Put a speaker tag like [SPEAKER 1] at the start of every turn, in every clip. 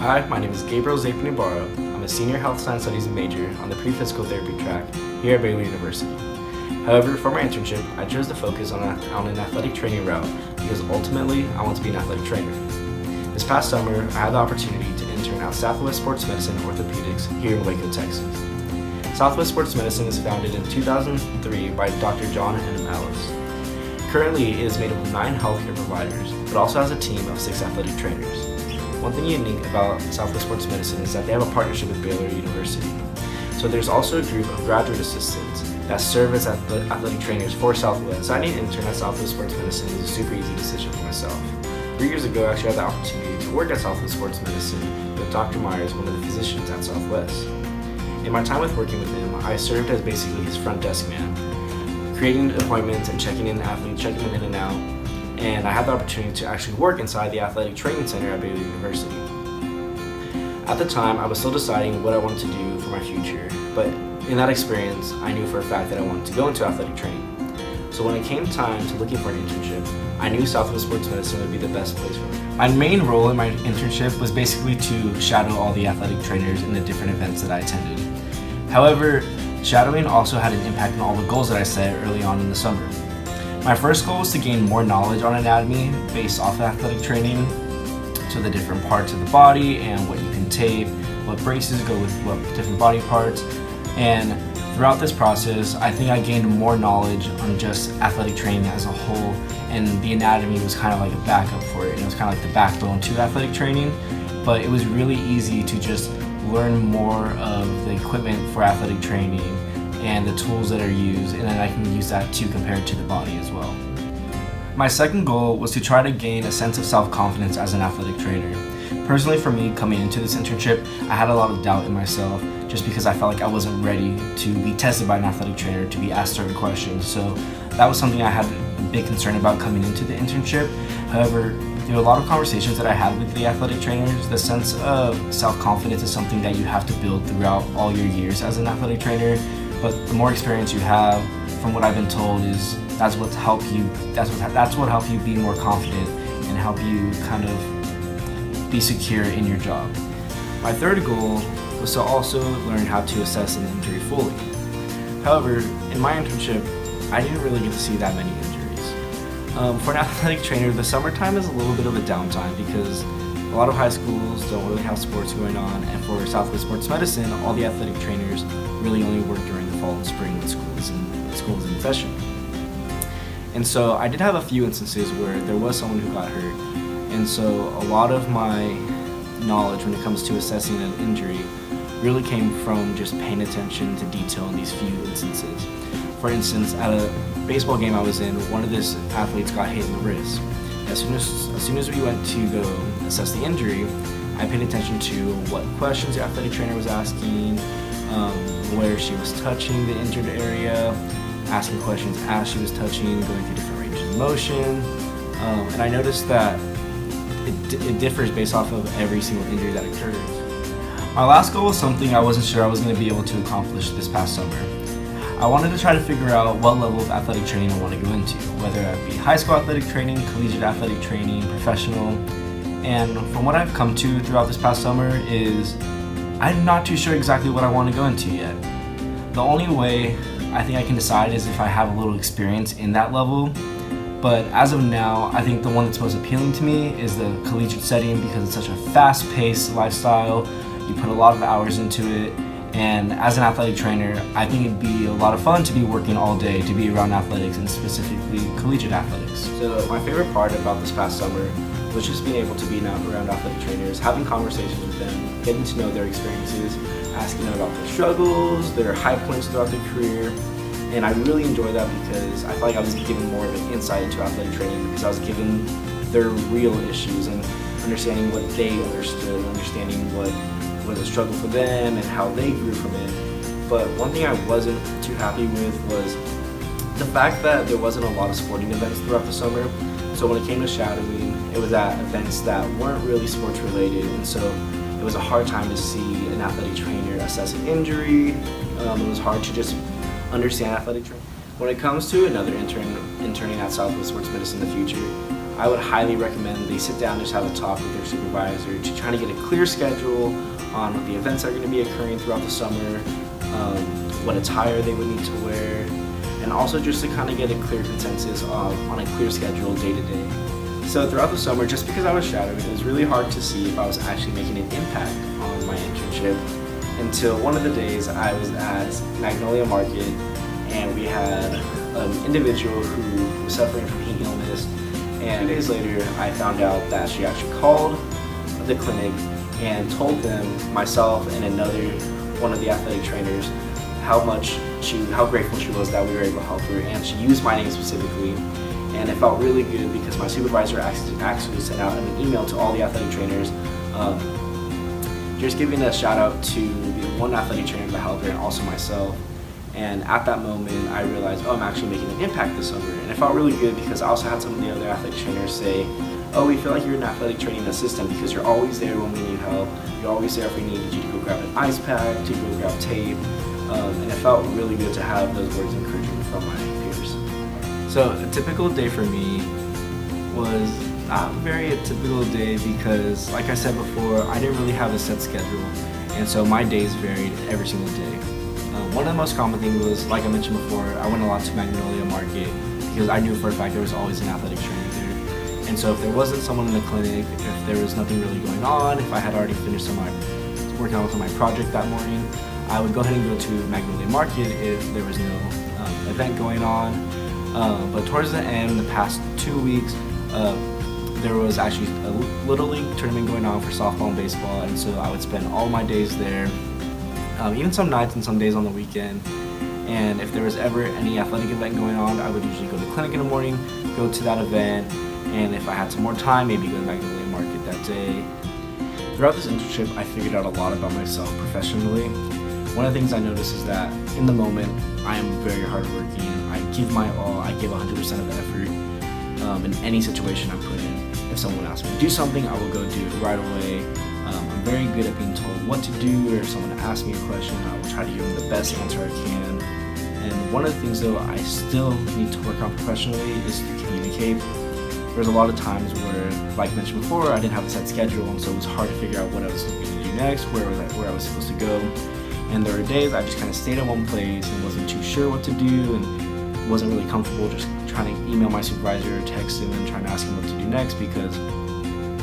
[SPEAKER 1] Hi, my name is Gabriel. I'm a senior health science studies major on the pre-physical therapy track here at Baylor University. However, for my internship, I chose to focus on an athletic training route because ultimately I want to be an athletic trainer. This past summer, I had the opportunity to intern at Southwest Sports Medicine Orthopaedics here in Waco, Texas. Southwest Sports Medicine was founded in 2003 by Dr. John M. Ellis. Currently, it is made up of 9 healthcare providers, but also has a team of 6 athletic trainers. One thing unique about Southwest Sports Medicine is that they have a partnership with Baylor University. So there's also a group of graduate assistants that serve as athletic trainers for Southwest. Deciding to intern at Southwest Sports Medicine was a super easy decision for myself. 3 years ago, I actually had the opportunity to work at Southwest Sports Medicine with Dr. Myers, one of the physicians at Southwest. In my time with working with him, I served as basically his front desk man, creating appointments and checking in athletes, checking them in and out. And I had the opportunity to actually work inside the athletic training center at Baylor University. At the time, I was still deciding what I wanted to do for my future, but in that experience, I knew for a fact that I wanted to go into athletic training. So when it came time to looking for an internship, I knew Southwest Sports Medicine would be the best place for me. My main role in my internship was basically to shadow all the athletic trainers in the different events that I attended. However, shadowing also had an impact on all the goals that I set early on in the summer. My first goal was to gain more knowledge on anatomy based off of athletic training, so the different parts of the body and what you can tape, what braces go with what different body parts. And throughout this process, I think I gained more knowledge on just athletic training as a whole, and the anatomy was kind of like a backup for it. It was kind of like the backbone to athletic training, but it was really easy to just learn more of the equipment for athletic training and the tools that are used, and then I can use that to compare it to the body as well. My second goal was to try to gain a sense of self-confidence as an athletic trainer. Personally, for me, coming into this internship, I had a lot of doubt in myself just because I felt like I wasn't ready to be tested by an athletic trainer, to be asked certain questions. So that was something I had a big concern about coming into the internship. However, through a lot of conversations that I had with the athletic trainers, the sense of self-confidence is something that you have to build throughout all your years as an athletic trainer. But the more experience you have, from what I've been told, is that's what help you be more confident and help you kind of be secure in your job. My third goal was to also learn how to assess an injury fully. However, in my internship, I didn't really get to see that many injuries. For an athletic trainer, the summertime is a little bit of a downtime because a lot of high schools don't really have sports going on, and for Southwest Sports Medicine, all the athletic trainers really only work during the fall and spring when schools in session. And so I did have a few instances where there was someone who got hurt, and so a lot of my knowledge when it comes to assessing an injury really came from just paying attention to detail in these few instances. For instance, at a baseball game I was in, one of these athletes got hit in the wrist. As soon as we went to go assess the injury, I paid attention to what questions the athletic trainer was asking, where she was touching the injured area, asking questions as she was touching, going through different ranges of motion, and I noticed that it differs based off of every single injury that occurs. My last goal was something I wasn't sure I was going to be able to accomplish this past summer. I wanted to try to figure out what level of athletic training I want to go into, whether that be high school athletic training, collegiate athletic training, professional. And from what I've come to throughout this past summer is I'm not too sure exactly what I want to go into yet. The only way I think I can decide is if I have a little experience in that level. But as of now, I think the one that's most appealing to me is the collegiate setting because it's such a fast-paced lifestyle. You put a lot of hours into it. And as an athletic trainer, I think it'd be a lot of fun to be working all day, to be around athletics and specifically collegiate athletics. So my favorite part about this past summer was just being able to be around athletic trainers, having conversations with them, getting to know their experiences, asking them about their struggles, their high points throughout their career. And I really enjoyed that because I felt like I was given more of an insight into athletic training because I was given their real issues and understanding what they understood, understanding what was a struggle for them and how they grew from it. But one thing I wasn't too happy with was the fact that there wasn't a lot of sporting events throughout the summer. So when it came to shadowing, it was at events that weren't really sports related, and so it was a hard time to see an athletic trainer assess an injury. It was hard to just understand athletic training. When it comes to another interning at Southwest Sports Medicine in the future, I would highly recommend they sit down and just have a talk with their supervisor to try to get a clear schedule on what the events are going to be occurring throughout the summer, what attire they would need to wear, and also just to kind of get a clear consensus on a clear schedule day to day. So throughout the summer, just because I was shadowing, it was really hard to see if I was actually making an impact on my internship until one of the days I was at Magnolia Market and we had an individual who was suffering from heat illness, and days later I found out that she actually called the clinic and told them, myself and another one of the athletic trainers, how grateful she was that we were able to help her, and she used my name specifically. And it felt really good because my supervisor actually sent out an email to all the athletic trainers, just giving a shout out to the one athletic trainer, the helper, and also myself. And at that moment, I realized, I'm actually making an impact this summer. And it felt really good because I also had some of the other athletic trainers say, we feel like you're an athletic training assistant because you're always there when we need help. You're always there if we needed you to go grab an ice pack, to go grab tape. And it felt really good to have those words of encouragement from my peers.
[SPEAKER 2] So a typical day for me was not very a typical day because, like I said before, I didn't really have a set schedule. And so my days varied every single day. One of the most common things was, like I mentioned before, I went a lot to Magnolia Market because I knew for a fact there was always an athletic trainer there. And so if there wasn't someone in the clinic, if there was nothing really going on, if I had already finished working on my project that morning, I would go ahead and go to Magnolia Market if there was no event going on. But towards the end, the past 2 weeks, there was actually a Little League tournament going on for softball and baseball, and so I would spend all my days there. Even some nights and some days on the weekend. And if there was ever any athletic event going on, I would usually go to the clinic in the morning, go to that event, and if I had some more time, maybe go to Magnolia Market that day.
[SPEAKER 1] Throughout this internship, I figured out a lot about myself professionally. One of the things I noticed is that in the moment, I am very hardworking. I give my all, I give 100% of the effort in any situation I'm put in. If someone asks me to do something, I will go do it right away. I'm very good at being told what to do, or if someone asks me a question, I will try to give them the best answer I can. And one of the things though I still need to work on professionally is to communicate. There's a lot of times where, like mentioned before, I didn't have a set schedule, and so it was hard to figure out what I was going to do next, where I was supposed to go. And there were days I just kind of stayed at one place and wasn't too sure what to do, and wasn't really comfortable just trying to email my supervisor or text him and trying to ask him what to do next, because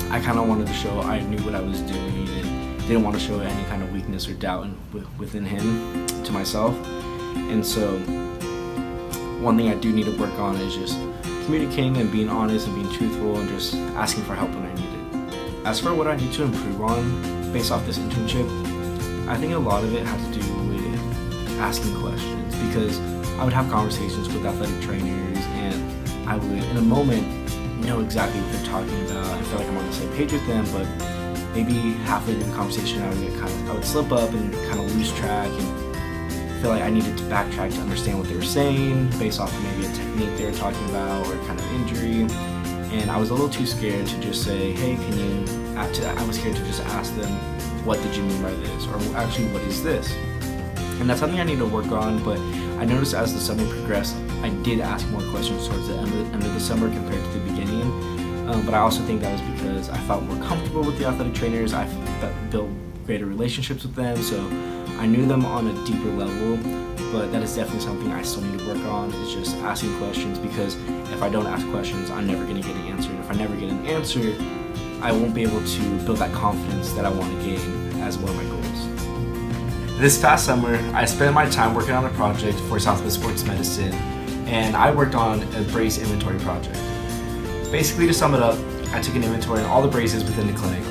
[SPEAKER 1] I kind of wanted to show I knew what I was doing and didn't want to show any kind of weakness or doubt within him to myself. And so one thing I do need to work on is just communicating and being honest and being truthful and just asking for help when I need it. As for what I need to improve on based off this internship, I think a lot of it had to do with asking questions, because I would have conversations with athletic trainers and I would, in a moment, know exactly what they're talking about. I feel like I'm on the same page with them, but maybe halfway through the conversation I would slip up and kind of lose track and feel like I needed to backtrack to understand what they were saying based off of maybe a technique they were talking about or kind of injury. And I was a little too scared to just say, hey, I was scared to just ask them, what did you mean by this? Or actually, what is this? And that's something I need to work on, but I noticed as the summer progressed, I did ask more questions towards the end of the summer compared to the beginning. But I also think that was because I felt more comfortable with the athletic trainers. I built greater relationships with them, so I knew them on a deeper level. But that is definitely something I still need to work on, is just asking questions, because if I don't ask questions, I'm never going to get an answer. And if I never get an answer, I won't be able to build that confidence that I want to gain as one of my goals. This past summer, I spent my time working on a project for Southwest Sports Medicine, and I worked on a brace inventory project. Basically, to sum it up, I took an inventory of all the braces within the clinic.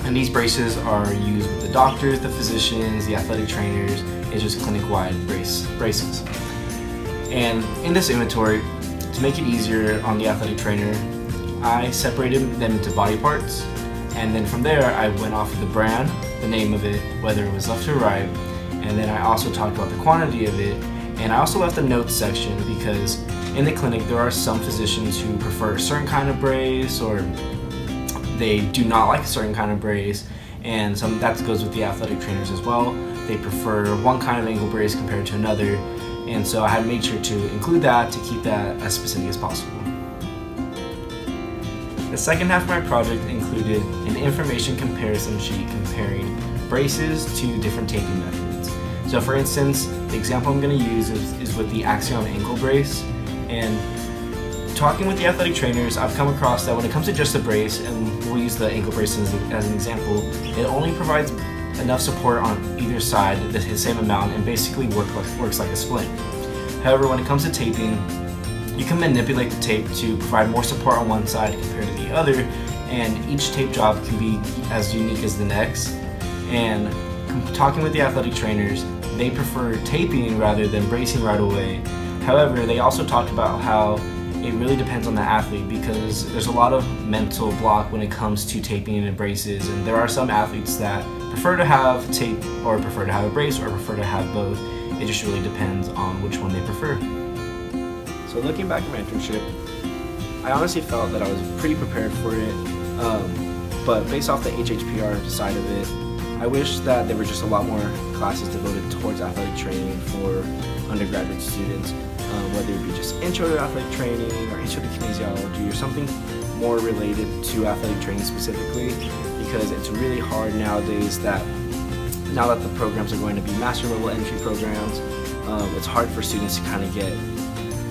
[SPEAKER 1] And these braces are used with the doctors, the physicians, the athletic trainers. It's just clinic-wide braces. And in this inventory, to make it easier on the athletic trainer, I separated them into body parts. And then from there, I went off of the brand, the name of it, whether it was left or right. And then I also talked about the quantity of it. And I also left a notes section, because in the clinic, there are some physicians who prefer a certain kind of brace, or they do not like a certain kind of brace. And that goes with the athletic trainers as well. They prefer one kind of ankle brace compared to another. And so I had made sure to include that to keep that as specific as possible. The second half of my project included an information comparison sheet comparing braces to different taping methods. So for instance, the example I'm going to use is with the Axiom ankle brace. And talking with the athletic trainers, I've come across that when it comes to just a brace, and we'll use the ankle brace as an example, it only provides enough support on either side, the same amount, and basically works like a splint. However, when it comes to taping, you can manipulate the tape to provide more support on one side compared to the other, and each tape job can be as unique as the next. And talking with the athletic trainers, they prefer taping rather than bracing right away. However, they also talked about how it really depends on the athlete, because there's a lot of mental block when it comes to taping and braces, and there are some athletes that prefer to have tape or prefer to have a brace or prefer to have both. It just really depends on which one they prefer. So looking back at my internship, I honestly felt that I was pretty prepared for it, but based off the HHPR side of it, I wish that there were just a lot more classes devoted towards athletic training for undergraduate students, whether it be just intro to athletic training or intro to kinesiology or something more related to athletic training specifically, because it's really hard nowadays that now that the programs are going to be master level entry programs, it's hard for students to kind of get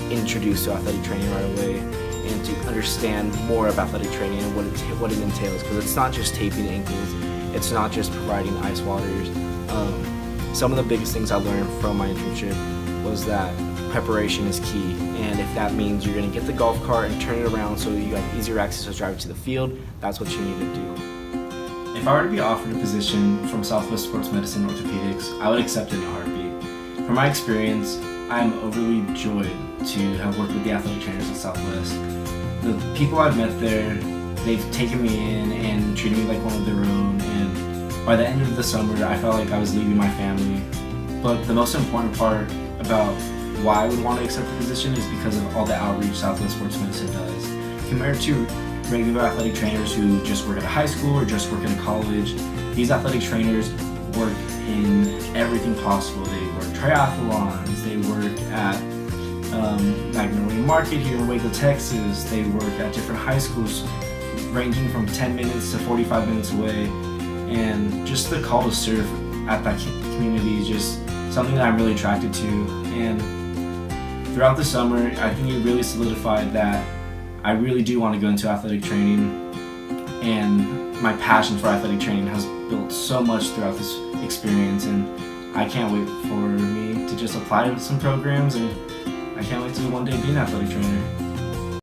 [SPEAKER 1] introduced to athletic training right away and to understand more of athletic training and what it entails, because it's not just taping ankles, it's not just providing ice waters. Some of the biggest things I learned from my internship was that preparation is key, and if that means you're going to get the golf cart and turn it around so you have easier access to drive to the field, that's what you need to do.
[SPEAKER 2] If I were to be offered a position from Southwest Sports Medicine Orthopaedics, I would accept it in a heartbeat. From my experience, I am overly joyed to have worked with the athletic trainers at Southwest. The people I've met there, they've taken me in and treated me like one of their own, and by the end of the summer, I felt like I was leaving my family. But the most important part about why I would want to accept the position is because of all the outreach Southwest Sports Medicine does. Compared to regular athletic trainers who just work at a high school or just work at a college, these athletic trainers work in everything possible. They work triathlons, they work at Magnolia Market here in Waco, Texas. They work at different high schools ranging from 10 minutes to 45 minutes away. And just the call to serve at that community is just something that I'm really attracted to. And throughout the summer, I think it really solidified that I really do want to go into athletic training, and my passion for athletic training has built so much throughout this experience, and I can't wait for me to just apply to some programs, and I can't wait to one day be an athletic trainer.